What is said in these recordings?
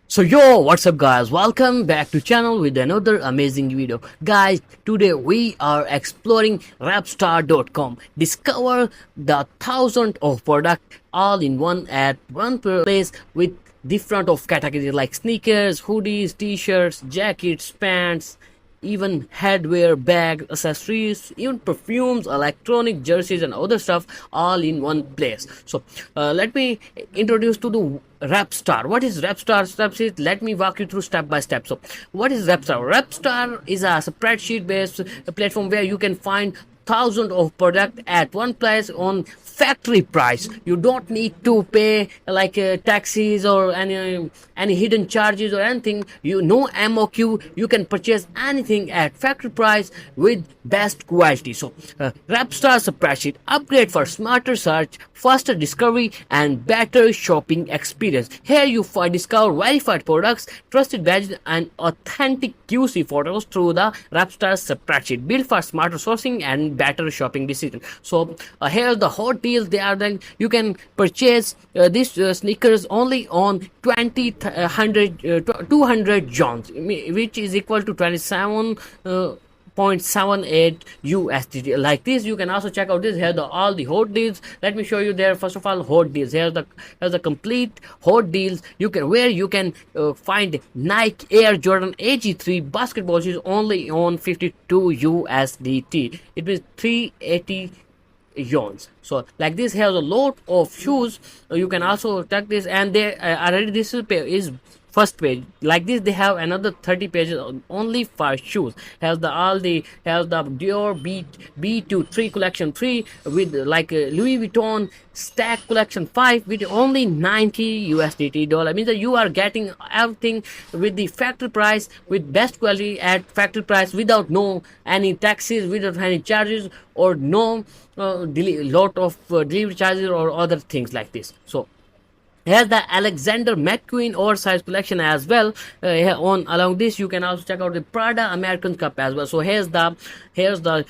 So yo, what's up guys, welcome back to channel with another amazing video. Guys, today we are exploring RepStar.com. Discover the thousands of product all in one at one place with different of categories like sneakers, hoodies, t-shirts, jackets, pants, even headwear, bag, accessories, even perfumes, electronic, jerseys, and other stuff all in one place. So let me introduce to the RepStar. What is RepStar spreadsheet? Let me walk you through step by step. So what is RepStar? RepStar is a spreadsheet based platform where you can find thousands of product at one place on factory price. You don't need to pay like taxes or any hidden charges or anything. You no MOQ. You can purchase anything at factory price with best quality. So RepStar spreadsheet upgrade for smarter search, faster discovery, and better shopping experience. Here you discover verified products, trusted badges, and authentic QC photos through the RepStar spreadsheet, built for smarter sourcing and better shopping decision. So here the hot deals. They are then you can purchase these sneakers only on 200 johns, which is equal to 27 0.78 USD. Like this, you can also check out this. Here the all the hot deals. Let me show you there. First of all, hot deals. Here's the complete hot deals. You can find Nike Air Jordan AG3 basketball shoes only on 52 USDT. It means 380 yawns. So like this, has a lot of shoes. You can also check this, and they already this is first page. Like this, they have another 30 pages only for shoes. Has the Dior B23 collection 3 with like Louis Vuitton stack collection 5 with only 90 USDT dollar. Means that you are getting everything with the factory price with best quality at factory price without no any taxes, without any charges, or no lot of delivery charges or other things like this. So here's the Alexander McQueen oversized collection as well. On along this, you can also check out the Prada American Cup as well. So here's the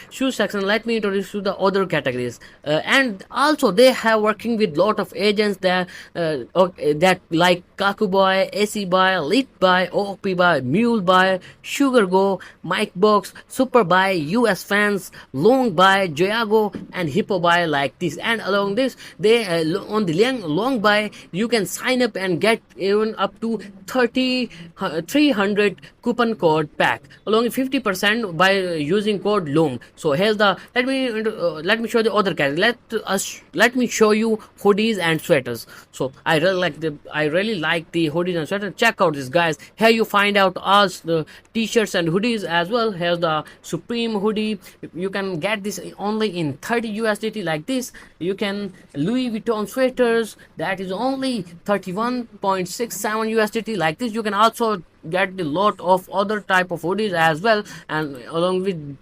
shoe section. Let me introduce you the other categories, and also they have working with lot of agents that like Kaku Boy, AC Buy, Lit Buy, OP Buy, Mule Buy, Sugar Go, Mike Box, Super Buy, US Fans, Long Buy, Joyago, and Hippo Buy like this. And along this, they on the long buy, you can sign up and get even up to 300 coupon code pack along with 50% by using code long. So here's the let me show the other category. Let me show you hoodies and sweaters. So I really like the hoodies and sweaters. Check out this, guys. Here you find out all the t-shirts and hoodies as well. Here's the Supreme hoodie. You can get this only in 30 USDT like this. You can Louis Vuitton sweaters that is only 31.67 USDT like this. You can also get a lot of other type of hoodies as well, and along with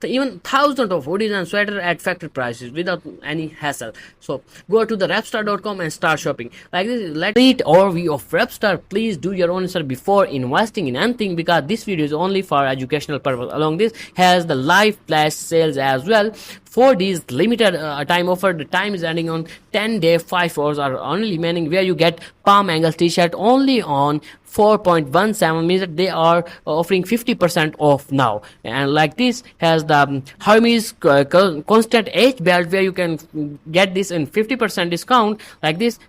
even thousands of hoodies and sweaters at factory prices without any hassle. So go to the repstar.com and start shopping like this. Let's read overview of RepStar. Please do your own research before investing in anything, because this video is only for educational purpose. Along this has the live flash sales as well. For these limited time offer, the time is ending on 10 day, 5 hours are only remaining, where you get palm angle t-shirt only on 4.17, means that they are offering 50% off now. And like this has the Hermes constant edge belt, where you can get this in 50% discount like this.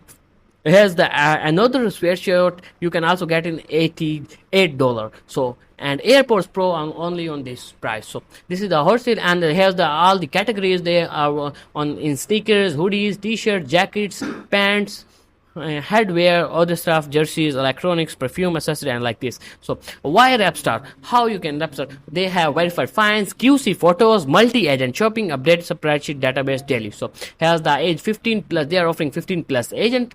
Here's the another sweatshirt you can also get in $88. So and AirPods Pro only on this price. So this is the wholesale, and here's the all the categories. They are on in sneakers, hoodies, t-shirts, jackets, pants, headwear, other stuff, jerseys, electronics, perfume, accessory, and like this. So why RepStar? How you can RepStar? They have verified finds, QC photos, multi-agent shopping, update spreadsheet database daily. So here's the age 15 plus. They are offering 15 plus agent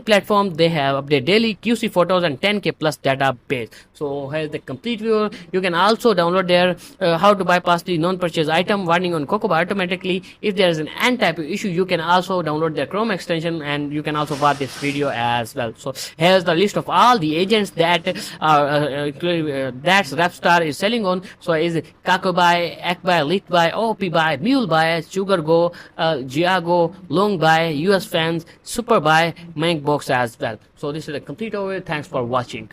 platform. They have update daily, QC photos, and 10K plus database. So here's the complete view. You can also download there how to bypass the non-purchase item warning on Cocoa automatically. If there is an N type of issue, you can also download their Chrome extension, and you can also about this video as well. So here's the list of all the agents that that's RepStar is selling on. So is Kakobuy, Ekbuy, Litbuy, OPBuy, MuleBuy, SugarGo, Giago, LongBuy, US Fans, SuperBuy, Mankbox as well. So this is a complete overview. Thanks for watching.